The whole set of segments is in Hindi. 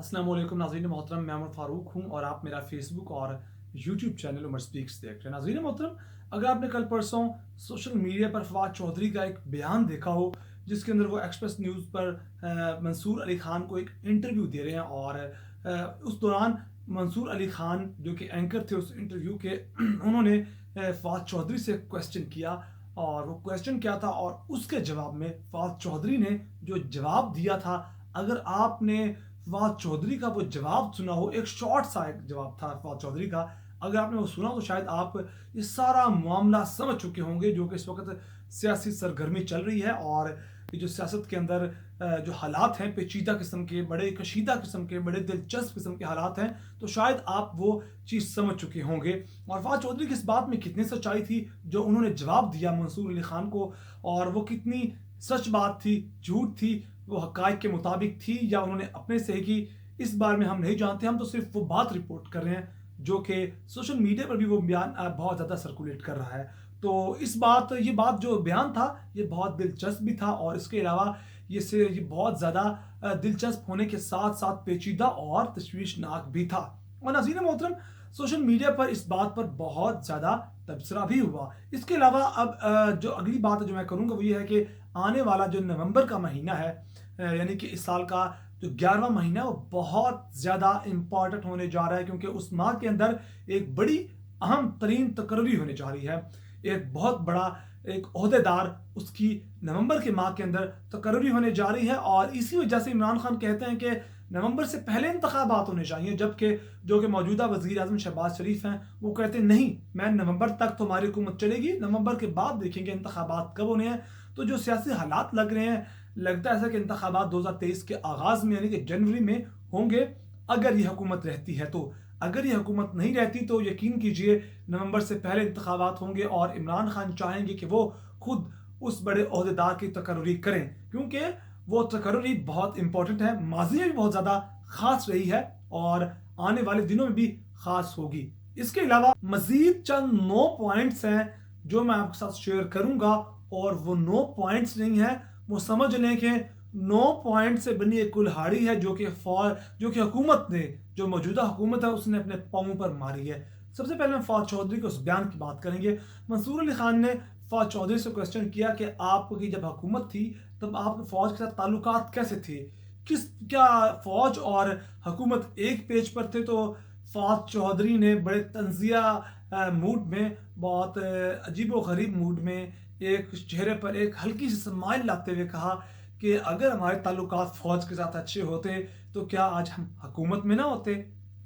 अस्सलाम वालेकुम नाज़रीन मोहतरम, मैं उमर फ़ारूक हूँ और आप मेरा फेसबुक और यूट्यूब चैनल उमर स्पीक्स देख रहे हैं। नाज़रीन मोहतरम, अगर आपने कल परसों सोशल मीडिया पर फवाद चौधरी का एक बयान देखा हो जिसके अंदर वो एक्सप्रेस न्यूज़ पर मंसूर अली ख़ान को एक इंटरव्यू दे रहे हैं और उस दौरान मंसूर अली ख़ान जो कि एंकर थे उस इंटरव्यू के उन्होंने फवाद चौधरी से क्वेश्चन किया और वो क्वेश्चन क्या था और उसके जवाब में फवाद चौधरी ने जो जवाब दिया था, अगर आपने फवाद चौधरी का वो जवाब सुना हो, एक शॉर्ट सा एक जवाब था फवाद चौधरी का, अगर आपने वो सुना तो शायद आप ये सारा मामला समझ चुके होंगे जो कि इस वक्त सियासी सरगर्मी चल रही है और ये जो सियासत के अंदर जो हालात हैं पेचीदा किस्म के, बड़े कशीदा किस्म के, बड़े दिलचस्प किस्म के हालात हैं, तो शायद आप वो चीज़ समझ चुके होंगे। और फवाद चौधरी की इस बात में कितनी सच्चाई थी जो उन्होंने जवाब दिया मंसूर अली खान को, और वो कितनी सच बात थी, झूठ थी, वो हक़ाइक़ के मुताबिक थी या उन्होंने अपने से ही की, इस बारे में हम नहीं जानते। हम तो सिर्फ वो बात रिपोर्ट कर रहे हैं जो कि सोशल मीडिया पर भी वो बयान बहुत ज़्यादा सर्कुलेट कर रहा है। तो ये बात जो बयान था ये बहुत दिलचस्प भी था और इसके अलावा ये बहुत ज़्यादा दिलचस्प होने के साथ साथ पेचीदा और तशवीशनाक भी था। और नाज़रीन मोहतरम, सोशल मीडिया पर इस बात पर बहुत ज़्यादा तबसरा भी हुआ। इसके अलावा अब जो अगली बात जो मैं करूँगा वो ये है कि आने वाला जो नवंबर का महीना है, यानी कि इस साल का जो 11वां महीना है वो बहुत ज़्यादा इम्पॉर्टेंट होने जा रहा है, क्योंकि उस माह के अंदर एक बड़ी अहम तरीन तकर्री होने जा रही है। एक बहुत बड़ा एक ओहदेदार उसकी नवंबर के माह के अंदर तकर्री होने जा रही है और इसी वजह से इमरान खान कहते हैं कि नवंबर से पहले इंतखाबात होने चाहिए, जबकि जो कि मौजूदा वज़ीर आज़म शहबाज शरीफ हैं वो कहते हैं नहीं, मैं नवंबर तक तो हमारी हुकूमत चलेगी, नवंबर के बाद देखेंगे इंतखाबात कब होने हैं। तो जो सियासी हालात लग रहे हैं, लगता है ऐसा कि इंतखाबात 2023 के आगाज़ में यानी कि जनवरी में होंगे, अगर ये हुकूमत रहती है तो। अगर ये हुकूमत नहीं रहती तो यकीन कीजिए नवंबर से पहले इंतखाबात होंगे और इमरान खान चाहेंगे कि वो खुद उस बड़े ओहदेदार की तकर्री करें, क्योंकि वो तकर्री बहुत इंपॉर्टेंट है, माजी में भी बहुत ज़्यादा ख़ास रही है और आने वाले दिनों में भी ख़ास होगी। इसके अलावा मज़ीद चंद 9 पॉइंट्स हैं जो मैं आपके साथ शेयर करूँगा, और वो 9 पॉइंट्स नहीं है, वो समझ लें कि 9 पॉइंट से बनी एक कुल्हाड़ी है जो कि हुकूमत ने, जो मौजूदा हुकूमत है उसने अपने पाँव पर मारी है। सबसे पहले हम फवाद चौधरी के उस बयान की बात करेंगे। मंसूर अली खान ने फवाद चौधरी से क्वेश्चन किया कि आपकी जब हुकूमत थी तब आपके फ़ौज के साथ ताल्लुकात कैसे थे? क्या फ़ौज और हुकूमत एक पेज पर थे? तो फवाद चौधरी ने बड़े तंज़िया मूड में, बहुत अजीबो-गरीब मूड में, एक चेहरे पर एक हल्की सी स्माइल लाते हुए कहा कि अगर हमारे ताल्लुकात फ़ौज के साथ अच्छे होते तो क्या आज हम हुकूमत में ना होते?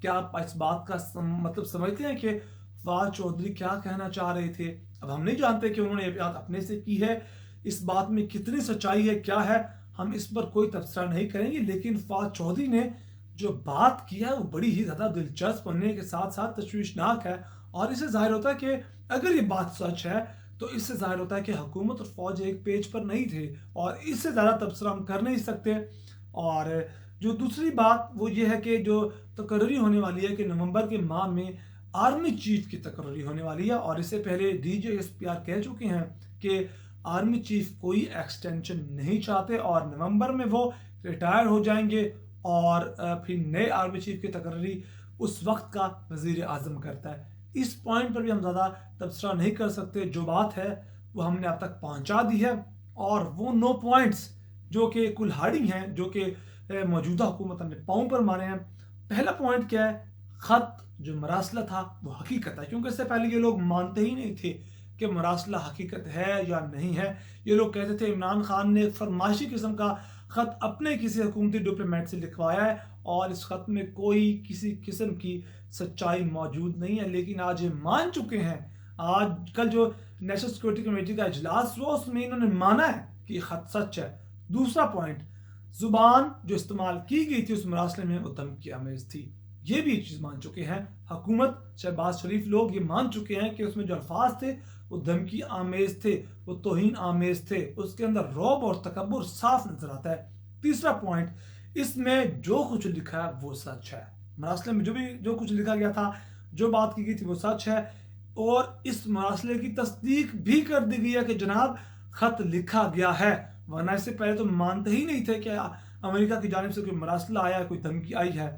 क्या आप इस बात का मतलब समझते हैं कि फवाद चौधरी क्या कहना चाह रहे थे? अब हम नहीं जानते कि उन्होंने ये बात अपने से की है, इस बात में कितनी सच्चाई है, क्या है, हम इस पर कोई तबसरा नहीं करेंगे। लेकिन फवाद चौधरी ने जो बात की है वो बड़ी ही ज़्यादा दिलचस्प होने के साथ साथ तशवीशनाक है, और इससे ज़ाहिर होता है कि अगर ये बात सच है तो इससे ज़ाहिर होता है कि हुकूमत और फ़ौज एक पेज पर नहीं थे, और इससे ज़्यादा तबसरा हम कर नहीं सकते। और जो दूसरी बात वो ये है कि जो तकर्री होने वाली है कि नवंबर के माह में आर्मी चीफ की तकर्री होने वाली है, और इससे पहले DGSPR कह चुके हैं कि आर्मी चीफ कोई एक्सटेंशन नहीं चाहते और नवंबर में वो रिटायर हो जाएंगे, और फिर नए आर्मी चीफ की तकर्री उस वक्त का वज़ीर आज़म करता है। इस पॉइंट पर भी हम ज़्यादा तबसरा नहीं कर सकते, जो बात है वो हमने अब तक पहुंचा दी है। और वो 9 पॉइंट्स जो कि कुल्हाड़ी हैं, जो कि मौजूदा हुकूमत ने पाँव पर मारे हैं। पहला पॉइंट क्या है? ख़त जो मरासला था वो हकीकत है, क्योंकि इससे पहले ये लोग मानते ही नहीं थे कि मरासला हकीकत है या नहीं है। ये लोग कहते थे इमरान खान ने फरमाइशी किस्म का ख़त अपने किसी हुकूमती डिप्लोमेट से लिखवाया है और इस ख़त में कोई किसी किस्म की सच्चाई मौजूद नहीं है। लेकिन आज ये मान चुके हैं, आज कल जो नेशनल सिक्योरिटी कमेटी का इजलास हुआ उसमें इन्होंने माना है कि ये ख़त सच है। दूसरा पॉइंट, जुबान जो इस्तेमाल की गई थी उस मरासले में वो धमकी आमेज थी, ये भी चीज़ मान चुके हैं। हुकूमत, शहबाज शरीफ लोग ये मान चुके हैं कि उसमें जो अल्फाज थे वो धमकी आमेज थे, वो तौहीन आमेज थे, उसके अंदर रौब और तकब्बुर साफ नजर आता है। तीसरा पॉइंट, इसमें जो कुछ लिखा है वो सच है। मरासले में जो कुछ लिखा गया था, जो बात की गई थी वो सच है, और इस मरासले की तस्दीक भी कर दी गई है कि जनाब खत लिखा गया है, वरना इससे पहले तो मानते ही नहीं थे कि अमेरिका की जानिब से कोई मरासला आया, कोई धमकी आई है।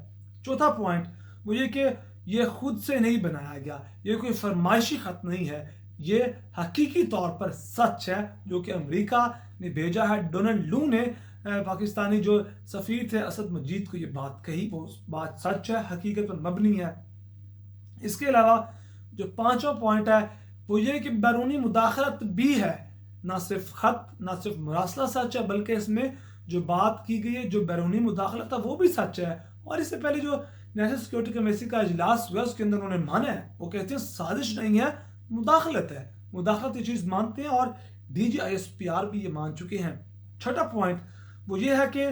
चौथा पॉइंट वो ये कि ये खुद से नहीं बनाया गया, ये कोई फरमाइशी खत नहीं है, ये हकीकी तौर पर सच है जो कि अमेरिका ने भेजा है। डोनाल्ड लू ने पाकिस्तानी जो सफ़ीर थे असद मजीद को ये बात कही, वो बात सच है, हकीकत पर मबनी है। इसके अलावा जो पांचवा पॉइंट है वो ये कि बैरूनी मुदाखलत भी है, ना सिर्फ खत ना सिर्फ मुरासला सच है, बल्कि इसमें जो बात की गई है, जो बैरूनी मुदाखलत है वो भी सच है। और इससे पहले जो नेशनल सिक्योरिटी कमेटी का इजलास हुआ उसके अंदर उन्होंने माना है, वो कहते हैं साजिश नहीं है, मुदाखलत है, मुदाखलत ये चीज़ मानते हैं और DGISPR भी ये मान चुके हैं। छठा पॉइंट वो ये है कि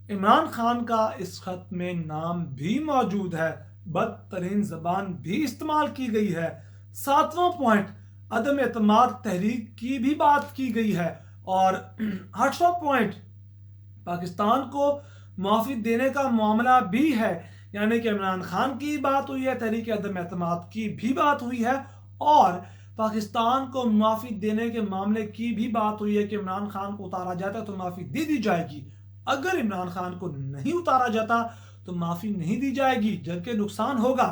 इमरान खान का इस खत में नाम भी मौजूद है, बदतरीन जबान भी इस्तेमाल की गई है। सातवां पॉइंट अदम एतमाद तहरीक की भी बात की गई है। और आठवां पॉइंट पाकिस्तान को माफी देने का मामला भी है, यानी कि इमरान खान की बात हुई है, तहरीक अदम एतमाद की भी बात हुई है और पाकिस्तान को माफी देने के मामले की भी बात हुई है कि इमरान खान को उतारा जाता है तो माफी दे दी जाएगी, अगर इमरान खान को नहीं उतारा जाता तो माफी नहीं दी जाएगी, जबकि नुकसान होगा।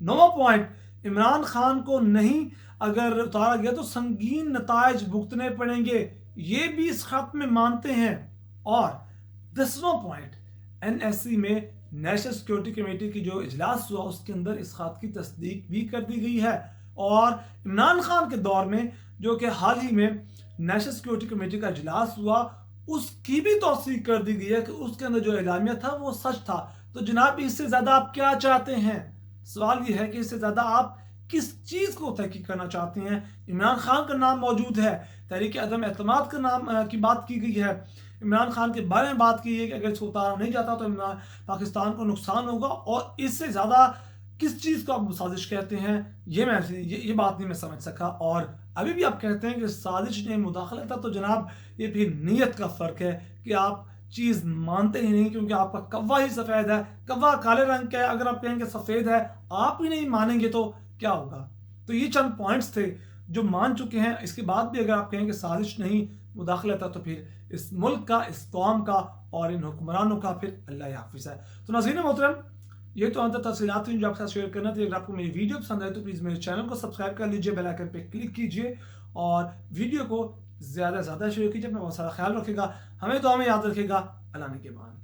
नौवां पॉइंट इमरान खान को नहीं अगर उतारा गया तो संगीन नतायज भुगतने पड़ेंगे, ये भी इस खत में मानते हैं। और 10वां पॉइंट NSC में नेशनल सिक्योरिटी कमेटी की जो इजलास हुआ उसके अंदर इस खत की तस्दीक भी कर दी गई है। और इमरान खान के दौर में जो कि हाल ही में नेशनल सिक्योरिटी कमेटी का इजलास हुआ उसकी भी तौसीक कर दी गई है कि उसके अंदर जो एलामिया था वो सच था। तो जनाब इससे ज्यादा आप क्या चाहते हैं? सवाल ये है कि इससे ज्यादा आप किस चीज को तहकीक करना चाहते हैं? इमरान खान का नाम मौजूद है, तहरीक अदम एतमाद का नाम की बात की गई है, इमरान खान के बारे में बात की है कि अगर इसको उतारा नहीं जाता तो पाकिस्तान को नुकसान होगा, और इससे ज़्यादा किस चीज़ को आप साजिश कहते हैं ये बात नहीं मैं समझ सका। और अभी भी आप कहते हैं कि साजिश ने मुदाखलत है, तो जनाब ये फिर नीयत का फ़र्क है कि आप चीज़ मानते ही नहीं, क्योंकि आपका कव्वा ही सफ़ेद है, कव्वा काले रंग का है, अगर आप कहेंगे सफ़ेद है आप ही नहीं मानेंगे तो क्या होगा? तो ये चंद पॉइंट्स थे जो मान चुके हैं। इसके बाद भी अगर आप कहेंगे साजिश नहीं मुदाखलत है तो फिर इस मुल्क का, इस कौम का और इन हुक्मरानों का फिर अल्लाह हाफिज़ है। तो नाज़रीन मोहतरम, ये तो अंतर तफसीलात थी जो आपके साथ शेयर करना थी। अगर आपको मेरी वीडियो पसंद आए तो प्लीज़ मेरे चैनल को सब्सक्राइब कर लीजिए, बेल आइकन पे क्लिक कीजिए और वीडियो को ज़्यादा से ज़्यादा शेयर कीजिए। अपना बहुत सारा ख्याल रखिएगा, हमें दुआ में याद रखिएगा। अल्लाह ने के बाद।